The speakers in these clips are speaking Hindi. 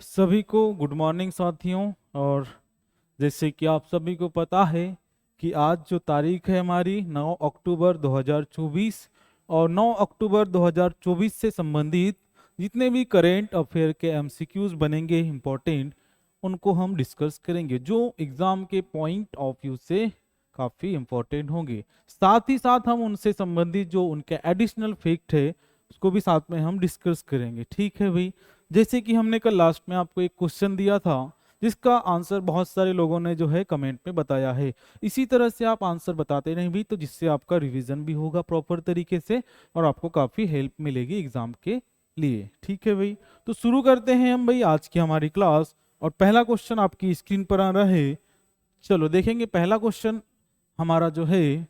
सभी को गुड मॉर्निंग साथियों। और जैसे कि आप सभी को पता है कि आज जो तारीख है हमारी 9 अक्टूबर 2024 और 9 अक्टूबर 2024 से संबंधित जितने भी करेंट अफेयर के एमसीक्यूज बनेंगे इम्पोर्टेंट, उनको हम डिस्कस करेंगे जो एग्ज़ाम के पॉइंट ऑफ व्यू से काफ़ी इम्पोर्टेंट होंगे। साथ ही साथ हम उनसे संबंधित जो उनके एडिशनल फैक्ट है उसको भी साथ में हम डिस्कस करेंगे। ठीक है भाई। जैसे कि हमने कल लास्ट में आपको एक क्वेश्चन दिया था जिसका आंसर बहुत सारे लोगों ने जो है कमेंट में बताया है। इसी तरह से आप आंसर बताते रहें भी, तो जिससे आपका रिवीजन भी होगा प्रॉपर तरीके से और आपको काफ़ी हेल्प मिलेगी एग्जाम के लिए। ठीक है भाई, तो शुरू करते हैं हम भाई आज की हमारी क्लास। और पहला क्वेश्चन आपकी स्क्रीन पर आ रहा है। चलो देखेंगे पहला क्वेश्चन हमारा जो है,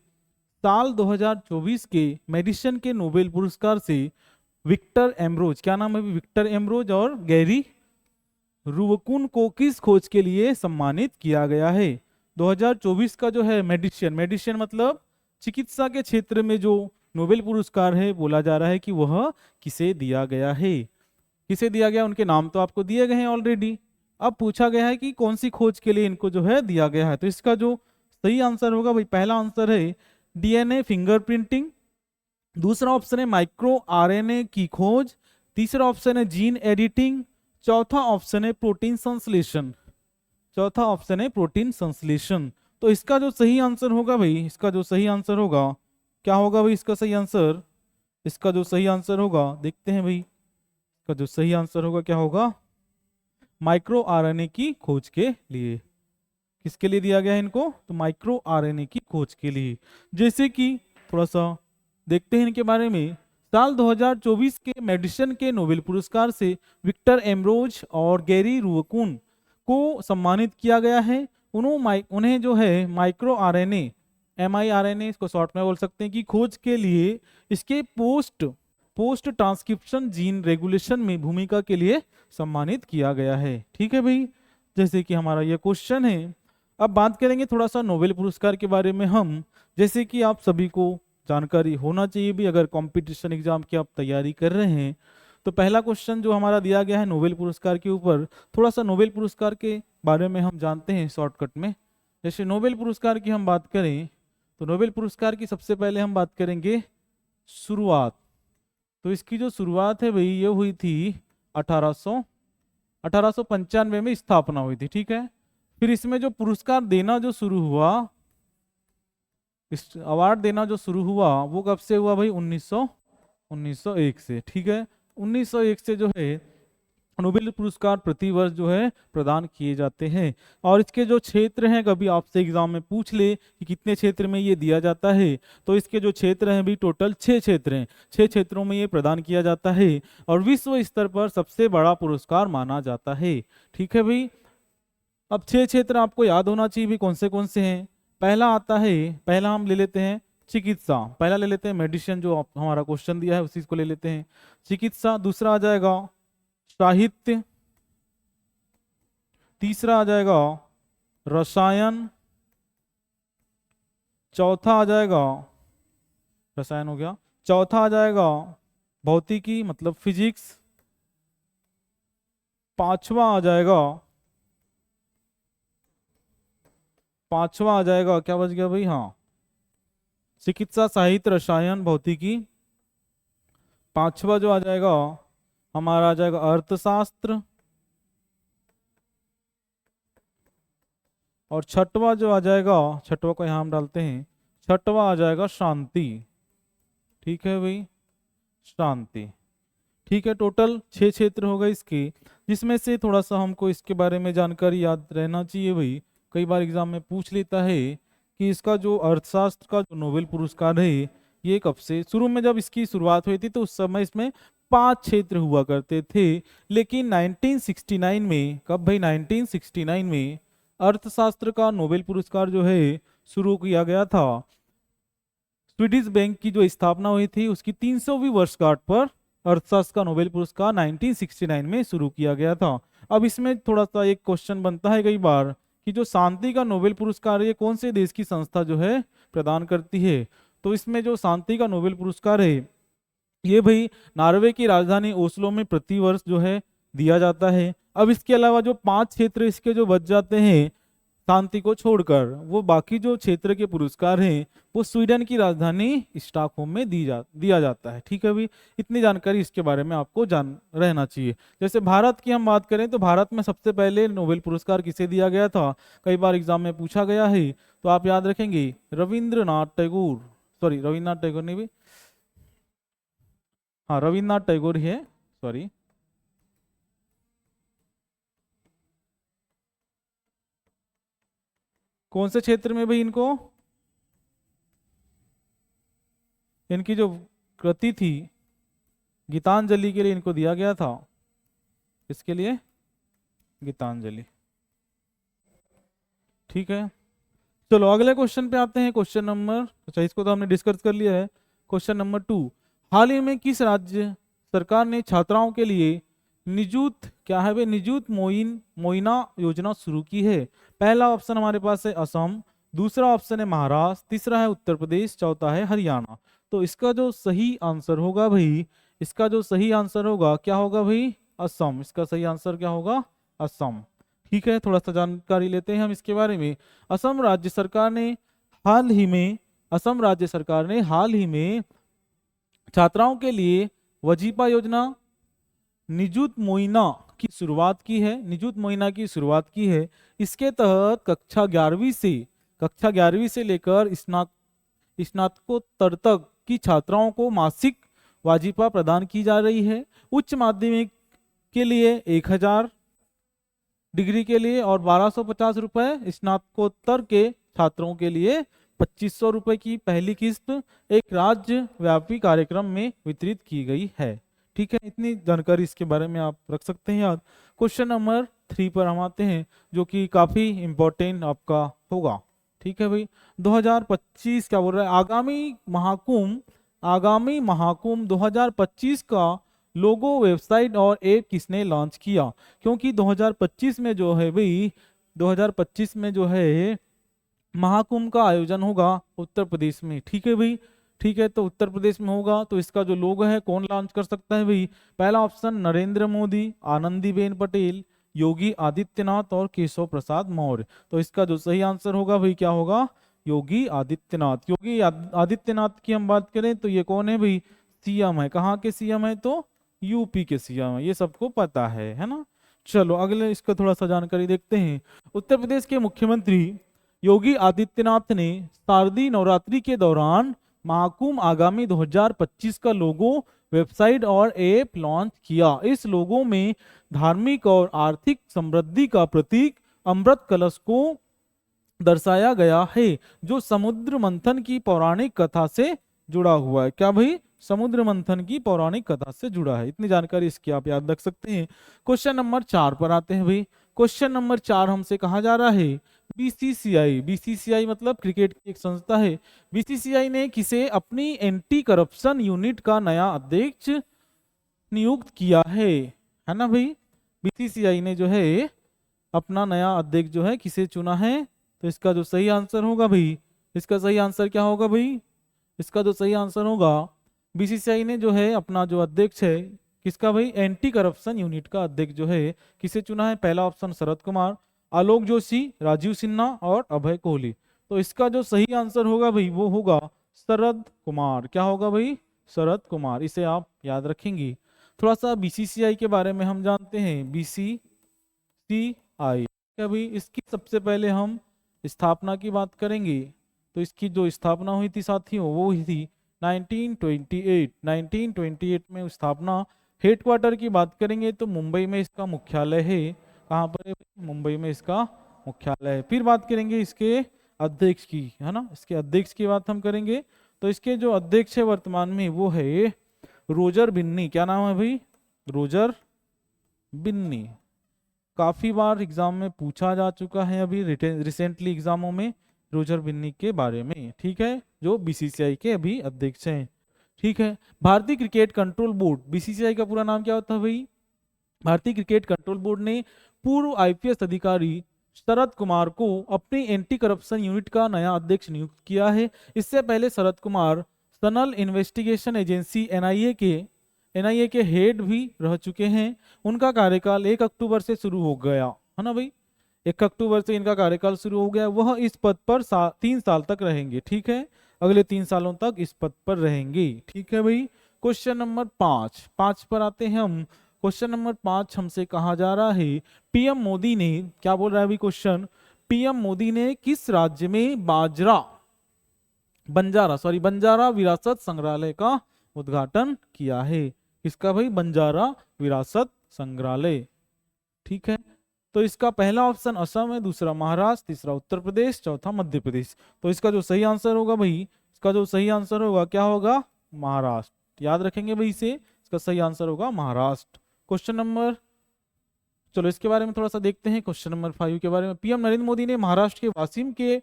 साल 2024 के मेडिसिन के नोबेल पुरस्कार से विक्टर एमरोज, क्या नाम है, विक्टर एमरोज और गैरी रुवकुन को किस खोज के लिए सम्मानित किया गया है। 2024 का जो है मेडिसिन मतलब चिकित्सा के क्षेत्र में जो नोबेल पुरस्कार है, बोला जा रहा है कि वह किसे दिया गया है। किसे दिया गया, उनके नाम तो आपको दिए गए हैं ऑलरेडी। अब पूछा गया है कि कौन सी खोज के लिए इनको जो है दिया गया है। तो इसका जो सही आंसर होगा भाई, पहला आंसर है डीएनए फिंगरप्रिंटिंग, दूसरा ऑप्शन है माइक्रो आरएनए की खोज, तीसरा ऑप्शन है जीन एडिटिंग, चौथा ऑप्शन है प्रोटीन संश्लेषण। चौथा ऑप्शन है प्रोटीन संश्लेषण। तो इसका जो सही आंसर होगा भाई, इसका जो सही आंसर होगा क्या होगा भाई, इसका सही आंसर, इसका जो सही आंसर होगा देखते हैं भाई, इसका जो सही आंसर होगा क्या होगा, माइक्रो आरएनए की खोज के लिए। किसके लिए दिया गया है इनको, तो माइक्रो आरएनए की खोज के लिए। जैसे कि थोड़ा सा देखते हैं इनके बारे में। साल 2024 के मेडिसिन के नोबेल पुरस्कार से विक्टर एमरोज और गैरी रुवकुन को सम्मानित किया गया है। उन्हें जो है माइक्रो आरएनए, mRNA इसको शॉर्ट में बोल सकते हैं, की खोज के लिए इसके पोस्ट ट्रांसक्रिप्शन जीन रेगुलेशन में भूमिका के लिए सम्मानित किया गया है। ठीक है भाई, जैसे कि हमारा यह क्वेश्चन है। अब बात करेंगे थोड़ा सा नोबेल पुरस्कार के बारे में हम। जैसे कि आप सभी को जानकारी होना चाहिए भी, अगर कंपटीशन एग्जाम की आप तैयारी कर रहे हैं तो पहला क्वेश्चन जो हमारा दिया गया है नोबेल पुरस्कार के ऊपर, थोड़ा सा नोबेल पुरस्कार के बारे में हम जानते हैं शॉर्टकट में। जैसे नोबेल पुरस्कार की हम बात करें तो नोबेल पुरस्कार की सबसे पहले हम बात करेंगे शुरुआत। तो इसकी जो शुरुआत है भाई ये हुई थी 1895 में स्थापना हुई थी। ठीक है, फिर इसमें जो पुरस्कार देना जो शुरू हुआ, इस अवार्ड देना जो शुरू हुआ वो कब से हुआ भाई, 1901 से। ठीक है, 1901 से जो है नोबेल पुरस्कार प्रतिवर्ष जो है प्रदान किए जाते हैं। और इसके जो क्षेत्र हैं, कभी आपसे एग्जाम में पूछ ले कि कितने क्षेत्र में ये दिया जाता है, तो इसके जो क्षेत्र हैं भी टोटल 6 क्षेत्र हैं। 6 क्षेत्रों में ये प्रदान किया जाता है और विश्व स्तर पर सबसे बड़ा पुरस्कार माना जाता है। ठीक है भाई, अब 6 क्षेत्र आपको याद होना चाहिए भी कौन से हैं। पहला आता है, पहला हम ले लेते हैं चिकित्सा, पहला ले लेते हैं मेडिसिन, जो हमारा क्वेश्चन दिया है उसी को ले लेते हैं, चिकित्सा। दूसरा आ जाएगा साहित्य, तीसरा आ जाएगा रसायन, चौथा आ जाएगा, रसायन हो गया, चौथा आ जाएगा भौतिकी मतलब फिजिक्स, पांचवा आ जाएगा क्या बच गया भाई, हाँ, चिकित्सा साहित्य रसायन भौतिकी। पांचवा जो आ जाएगा हमारा आ जाएगा अर्थशास्त्र। और छठवा जो आ जाएगा, छठवा को यहां हम डालते हैं, छठवा आ जाएगा शांति। ठीक है भाई, शांति। ठीक है, टोटल 6 क्षेत्र हो गए इसके, जिसमें से थोड़ा सा हमको इसके बारे में जानकारी याद रहना चाहिए भाई। कई बार एग्जाम में पूछ लेता है कि इसका जो अर्थशास्त्र का जो नोबेल पुरस्कार है ये कब से, शुरू में जब इसकी शुरुआत हुई थी तो उस समय इसमें 5 क्षेत्र हुआ करते थे। लेकिन 1969 में, कब भाई, 1969 में अर्थशास्त्र का नोबेल पुरस्कार जो है शुरू किया गया था। स्वीडिश बैंक की जो स्थापना हुई थी उसकी 300वीं वर्षगांठ पर अर्थशास्त्र का नोबेल पुरस्कार 1969 में शुरू किया गया था। अब इसमें थोड़ा सा एक क्वेश्चन बनता है कई बार कि जो शांति का नोबेल पुरस्कार है ये कौन से देश की संस्था जो है प्रदान करती है। तो इसमें जो शांति का नोबेल पुरस्कार है ये भाई नॉर्वे की राजधानी ओस्लो में प्रतिवर्ष जो है दिया जाता है। अब इसके अलावा जो 5 क्षेत्र इसके जो बच जाते हैं शांति को छोड़कर, वो बाकी जो क्षेत्र के पुरस्कार हैं वो स्वीडन की राजधानी स्टॉकहोम में दिया जाता है। ठीक है भाई, इतनी जानकारी इसके बारे में आपको जान रहना चाहिए। जैसे भारत की हम बात करें तो भारत में सबसे पहले नोबेल पुरस्कार किसे दिया गया था, कई बार एग्जाम में पूछा गया है, तो आप याद रखेंगे रविंद्रनाथ टैगोर, सॉरी रविन्द्रनाथ टैगोर नहीं भी, हाँ रविन्द्रनाथ टैगोर ही है, सॉरी। कौन से क्षेत्र में भाई इनको, इनकी जो कृति थी गीतांजलि के लिए इनको दिया गया था, इसके लिए गीतांजलि। ठीक है, चलो अगले क्वेश्चन पे आते हैं। क्वेश्चन नंबर, अच्छा इसको तो हमने डिस्कस कर लिया है। क्वेश्चन नंबर 2, हाल ही में किस राज्य सरकार ने छात्राओं के लिए निजुत, क्या है वे, निजुत मोइना योजना शुरू की है? पहला ऑप्शन हमारे पास है असम, दूसरा ऑप्शन है महाराष्ट्र, तीसरा है उत्तर प्रदेश, चौथा है हरियाणा। तो इसका जो सही आंसर होगा भाई, इसका जो सही आंसर होगा क्या होगा भाई, असम। इसका सही आंसर क्या होगा, असम। ठीक है, थोड़ा सा जानकारी लेते हैं हम इसके बारे में। असम राज्य सरकार ने हाल ही में, असम राज्य सरकार ने हाल ही में छात्राओं के लिए वजीफा योजना निजुत मोइना की शुरुआत की है, निजुत मोइना की शुरुआत की है। इसके तहत कक्षा 11वीं से लेकर स्नातकोत्तर तक की छात्राओं को मासिक वजीफा प्रदान की जा रही है। उच्च माध्यमिक के लिए 1000, डिग्री के लिए और 1250 रुपए, स्नातकोत्तर के छात्रों के लिए 2500 रुपए की पहली किस्त एक राज्य व्यापी कार्यक्रम में वितरित की गई है। ठीक है, इतनी जानकारी इसके बारे में आप रख सकते हैं याद। क्वेश्चन नंबर 3 पर हम आते हैं, जो कि काफी इंपॉर्टेंट आपका होगा। ठीक है भाई, 2025 क्या बोल रहा है, आगामी महाकुंभ 2025 का लोगो, वेबसाइट और ऐप किसने लॉन्च किया? क्योंकि 2025 में जो है भाई, 2025 में जो है महाकुंभ का आयोजन होगा उत्तर प्रदेश में। ठीक है भाई, ठीक है, तो उत्तर प्रदेश में होगा, तो इसका जो लोगो है कौन लॉन्च कर सकता है भाई? पहला ऑप्शन नरेंद्र मोदी, आनंदीबेन पटेल, योगी आदित्यनाथ और केशव प्रसाद मौर्य। तो इसका जो सही आंसर होगा भाई क्या होगा, योगी आदित्यनाथ। योगी आदित्यनाथ की हम बात करें तो ये कौन है भाई, सीएम है। कहाँ के सीएम है, तो यूपी के सीएम है, ये सबको पता है ना। चलो अगले इसका थोड़ा सा जानकारी देखते हैं। उत्तर प्रदेश के मुख्यमंत्री योगी आदित्यनाथ ने शारदीय नवरात्रि के दौरान महाकुंभ आगामी 2025 का लोगो, वेबसाइट और ऐप लॉन्च किया। इस लोगो में धार्मिक और आर्थिक समृद्धि का प्रतीक अमृत कलश को दर्शाया गया है, जो समुद्र मंथन की पौराणिक कथा से जुड़ा हुआ है। क्या भाई, समुद्र मंथन की पौराणिक कथा से जुड़ा है। इतनी जानकारी इसकी आप याद रख सकते हैं। क्वेश्चन नंबर 4 पर आते हैं भाई। क्वेश्चन नंबर 4 हमसे कहा जा रहा है, बीसीसीआई मतलब क्रिकेट की एक संस्था है, बीसीसीआई ने किसे अपनी एंटी करप्शन यूनिट का नया अध्यक्ष नियुक्त किया है ना भाई। बीसीसीआई ने जो है अपना नया अध्यक्ष जो है किसे चुना है? तो इसका जो सही आंसर होगा भाई, इसका सही आंसर क्या होगा भाई, इसका जो सही आंसर होगा, बीसीसीआई ने जो है अपना जो अध्यक्ष है किसका भाई, एंटी करप्शन यूनिट का अध्यक्ष जो है किसे चुना है? पहला ऑप्शन शरद कुमार, आलोक जोशी, राजीव सिन्हा और अभय कोहली। तो इसका जो सही आंसर होगा भाई वो होगा शरद कुमार। क्या होगा भाई, शरद कुमार। इसे आप याद रखेंगे। थोड़ा सा बीसीसीआई के बारे में हम जानते हैं। बीसीसीआई क्या भाई, इसकी सबसे पहले हम स्थापना की बात करेंगे तो इसकी जो स्थापना हुई थी साथियों वो हुई थी 1928 में स्थापना। हेडक्वार्टर की बात करेंगे तो मुंबई में इसका मुख्यालय है। कहाँ पर है? मुंबई में इसका मुख्यालय है। फिर बात करेंगे इसके अध्यक्ष की, है ना, इसके अध्यक्ष की बात हम करेंगे तो इसके जो अध्यक्ष है वर्तमान में वो है रोजर बिन्नी। क्या नाम है भाई, रोजर बिन्नी। काफी बार एग्जाम में पूछा जा चुका है अभी रिसेंटली एग्जामों में रोजर बिन्नी के बारे में। ठीक है, जो बीसीसीआई के अभी अध्यक्ष हैं। ठीक है, भारतीय क्रिकेट कंट्रोल बोर्ड, बीसीसीआई का पूरा नाम क्या होता है भाई? भारतीय क्रिकेट कंट्रोल बोर्ड ने पूर्व आईपीएस अधिकारी शरद कुमार को अपनी एंटी करप्शन यूनिट का नया अध्यक्ष नियुक्त किया है। इससे पहले Sharad Kumar central investigation agency NIA के एनआईए के हेड भी रह चुके हैं। उनका कार्यकाल 1 अक्टूबर से शुरू हो गया है ना भाई, 1 अक्टूबर से इनका कार्यकाल शुरू हो गया। वह इस पद पर 3 साल तक रहेंगे, ठीक है, अगले 3 सालों तक इस पद पर रहेंगे, ठीक है भाई। क्वेश्चन नंबर 5 पर आते हैं हम। क्वेश्चन नंबर 5 हमसे कहा जा रहा है, पीएम मोदी ने, क्या बोल रहा है अभी क्वेश्चन, पीएम मोदी ने किस राज्य में बंजारा विरासत संग्रहालय का उद्घाटन किया है? किसका भाई? बंजारा विरासत संग्रहालय, ठीक है। तो इसका पहला ऑप्शन असम है, दूसरा महाराष्ट्र, तीसरा उत्तर प्रदेश, चौथा मध्य प्रदेश। तो इसका जो सही आंसर होगा भाई, इसका जो सही आंसर होगा क्या होगा? महाराष्ट्र। याद रखेंगे भाई इसे, इसका सही आंसर होगा महाराष्ट्र। क्वेश्चन नंबर, चलो इसके बारे में थोड़ा सा देखते हैं। क्वेश्चन नंबर 5 के बारे में, पीएम नरेंद्र मोदी ने महाराष्ट्र के वासिम के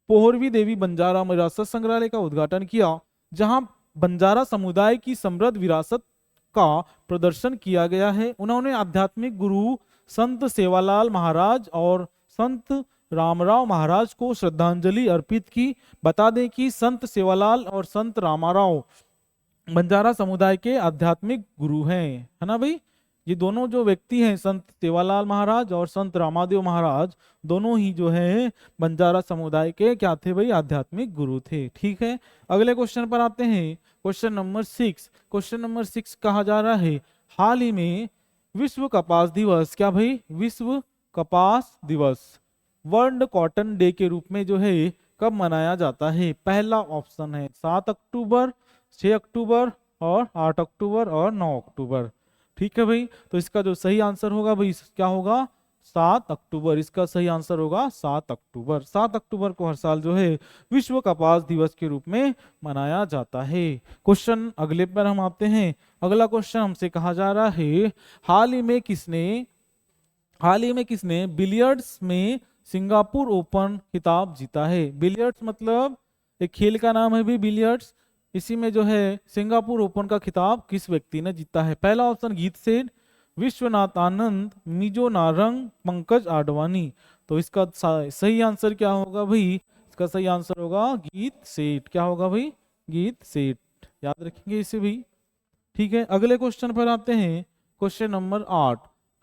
पोहरवी देवी बंजारा विरासत संग्रहालय का उद्घाटन किया, जहां बंजारा समुदाय की समृद्ध विरासत का प्रदर्शन किया गया है। उन्होंने आध्यात्मिक गुरु संत सेवालाल महाराज और संत रामराव महाराज को श्रद्धांजलि अर्पित की। बता दें कि संत सेवालाल और संत रामाराव बंजारा समुदाय के आध्यात्मिक गुरु हैं, है ना भाई। ये दोनों जो व्यक्ति हैं, संत सेवालाल महाराज और संत रामादेव महाराज, दोनों ही जो है बंजारा समुदाय के क्या थे भाई? आध्यात्मिक गुरु थे, ठीक है। अगले क्वेश्चन पर आते हैं। Question number 6। क्वेश्चन नंबर 6 कहा जा रहा है, हाल ही में विश्व कपास दिवस, क्या भाई? विश्व कपास दिवस वर्ल्ड कॉटन डे के रूप में जो है कब मनाया जाता है? पहला ऑप्शन है 7 अक्टूबर, 6 अक्टूबर और 8 अक्टूबर और 9 अक्टूबर, ठीक है भाई। तो इसका जो सही आंसर होगा भाई क्या होगा? 7 अक्टूबर। इसका सही आंसर होगा 7 अक्टूबर। 7 अक्टूबर को हर साल जो है विश्व कपास दिवस के रूप में मनाया जाता है। क्वेश्चन अगले पर हम आते हैं। अगला क्वेश्चन हमसे कहा जा रहा है, हाल ही में किसने बिलियर्ड्स में सिंगापुर ओपन खिताब जीता है? बिलियर्ड्स मतलब एक खेल का नाम है भी बिलियर्ड्स। इसी में जो है सिंगापुर ओपन का खिताब किस व्यक्ति ने जीता है? पहला ऑप्शन गीत सेठ, विश्वनाथ आनंद, मिजो नारंग, पंकज आडवाणी। तो इसका सही आंसर क्या होगा भाई? इसका सही आंसर होगा गीत सेठ। क्या होगा भाई? गीत सेठ। याद रखेंगे इसे भी, ठीक है। अगले क्वेश्चन पर आते हैं। क्वेश्चन नंबर 8,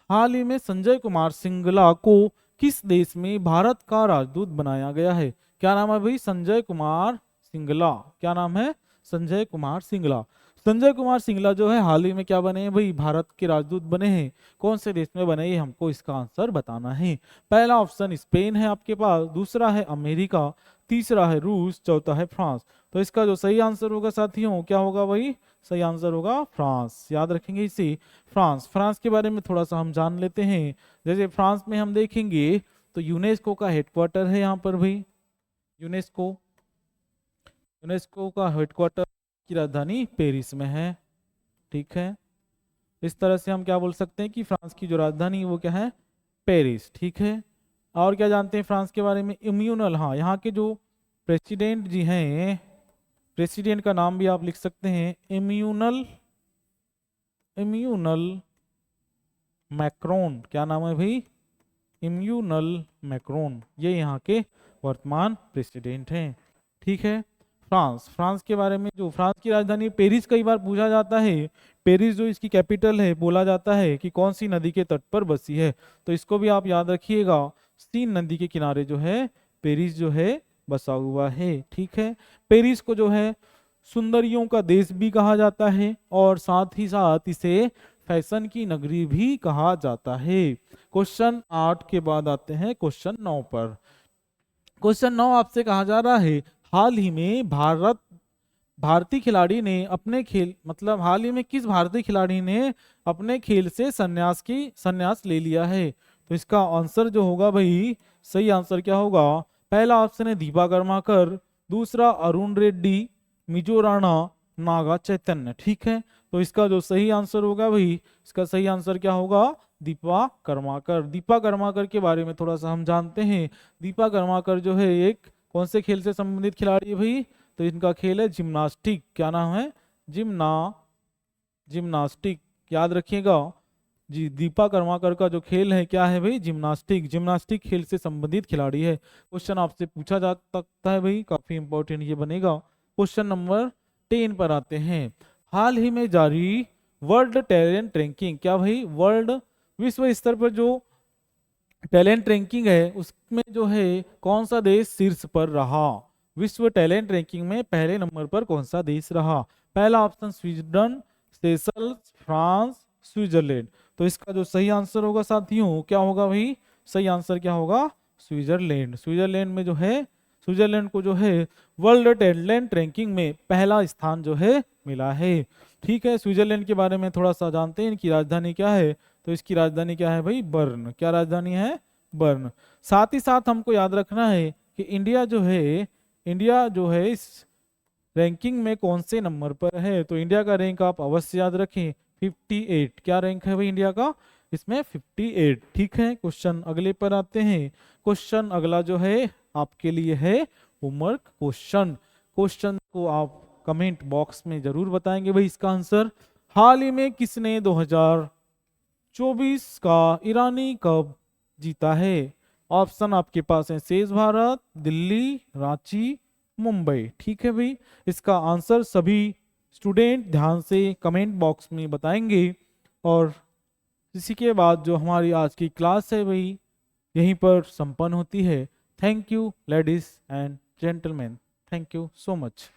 हाल ही में संजय कुमार सिंगला को किस देश में भारत का राजदूत बनाया गया है? क्या नाम है भाई? संजय कुमार सिंगला। क्या नाम है? संजय कुमार सिंगला। संजय कुमार सिंगला जो है हाल ही में क्या बने हैं भाई? भारत के राजदूत बने हैं। कौन से देश में बने, ये हमको इसका आंसर बताना है। पहला ऑप्शन स्पेन है आपके पास, दूसरा है अमेरिका, तीसरा है रूस, चौथा है फ्रांस। तो इसका जो सही आंसर होगा साथियों क्या होगा भाई? सही आंसर होगा फ्रांस। याद रखेंगे इसे, फ्रांस। फ्रांस के बारे में थोड़ा सा हम जान लेते हैं। जैसे फ्रांस में हम देखेंगे तो यूनेस्को का हेडक्वार्टर है यहाँ पर भाई। यूनेस्को का हेडक्वार्टर की राजधानी पेरिस में है, ठीक है। इस तरह से हम क्या बोल सकते हैं कि फ्रांस की जो राजधानी वो क्या है? पेरिस, ठीक है। और क्या जानते हैं फ्रांस के बारे में? इम्यूनल, हाँ, यहाँ के जो प्रेसिडेंट जी हैं, प्रेसिडेंट का नाम भी आप लिख सकते हैं इम्यूनल मैक्रोन। क्या नाम है भाई? Emmanuel Macron. ये यहाँ के वर्तमान प्रेसिडेंट हैं, ठीक है। फ्रांस के बारे में, जो फ्रांस की राजधानी पेरिस कई बार पूछा जाता है। पेरिस जो इसकी कैपिटल है, बोला जाता है कि कौन सी नदी के तट पर बसी है? तो इसको भी आप याद रखिएगा, सीन नदी के किनारे जो है पेरिस जो है बसा हुआ है, ठीक है। पेरिस को जो है सुंदरियों का देश भी कहा जाता है और साथ ही साथ इसे फैशन की नगरी भी कहा जाता है। क्वेश्चन 8 के बाद आते हैं क्वेश्चन 9 पर। क्वेश्चन 9 आपसे कहा जा रहा है, हाल ही में भारतीय खिलाड़ी ने अपने खेल, मतलब हाल ही में किस भारतीय खिलाड़ी ने अपने खेल से संन्यास ले लिया है? तो इसका आंसर जो होगा भाई, सही आंसर क्या होगा? पहला ऑप्शन है दीपा कर्माकर, दूसरा अरुण रेड्डी, मिजो राणा, नागा चैतन्य, ठीक है। तो इसका जो सही आंसर होगा भाई, इसका सही आंसर क्या होगा? दीपा कर्माकर। दीपा कर्माकर के बारे में थोड़ा सा हम जानते हैं। दीपा कर्माकर जो है एक कौन से खेल से संबंधित खिलाड़ी है भाई? तो इनका खेल है जिम्नास्टिक। क्या नाम है? जिम्नास्टिक। याद रखिएगा जी, दीपा कर्माकर का जो खेल है क्या है भाई? जिम्नास्टिक खेल से संबंधित खिलाड़ी है। क्वेश्चन आपसे पूछा जा सकता है भाई, काफी इंपॉर्टेंट ये बनेगा। क्वेश्चन नंबर 10 पर आते हैं। हाल ही में जारी वर्ल्ड टैलेंट रैंकिंग, क्या भाई वर्ल्ड विश्व स्तर पर जो टैलेंट रैंकिंग है उसमें जो है कौन सा देश शीर्ष पर रहा, विश्व टैलेंट रैंकिंग में पहले नंबर पर कौन सा देश रहा। पहला option Sweden, Seychelles, France, Switzerland. तो इसका जो सही आंसर होगा साथियों क्या होगा भाई, सही आंसर क्या होगा, स्विट्जरलैंड। स्विट्जरलैंड में जो है, स्विट्जरलैंड को जो है वर्ल्ड टैलेंट रैंकिंग में पहला स्थान जो है मिला है। ठीक है, स्विट्जरलैंड के बारे में थोड़ा सा जानते हैं, इनकी राजधानी क्या है। तो इसकी राजधानी क्या है भाई, बर्न। क्या राजधानी है, बर्न। साथ ही साथ हमको याद रखना है कि इंडिया जो है इस रैंकिंग में कौन से नंबर पर है। तो इंडिया का रैंक आप अवश्य याद रखें 58। क्या रैंक है भाई इंडिया का, इसमें 58। ठीक है, क्वेश्चन अगले पर आते हैं। क्वेश्चन अगला जो है आपके लिए है होमवर्क क्वेश्चन। क्वेश्चन को आप कमेंट बॉक्स में जरूर बताएंगे भाई इसका आंसर। हाल ही में किसने 2024 का ईरानी कप जीता है। ऑप्शन आपके पास है शेष भारत, दिल्ली, रांची, मुंबई। ठीक है भाई, इसका आंसर सभी स्टूडेंट ध्यान से कमेंट बॉक्स में बताएंगे। और इसी के बाद जो हमारी आज की क्लास है भाई यहीं पर संपन्न होती है। Thank you ladies and gentleman, thank you so much.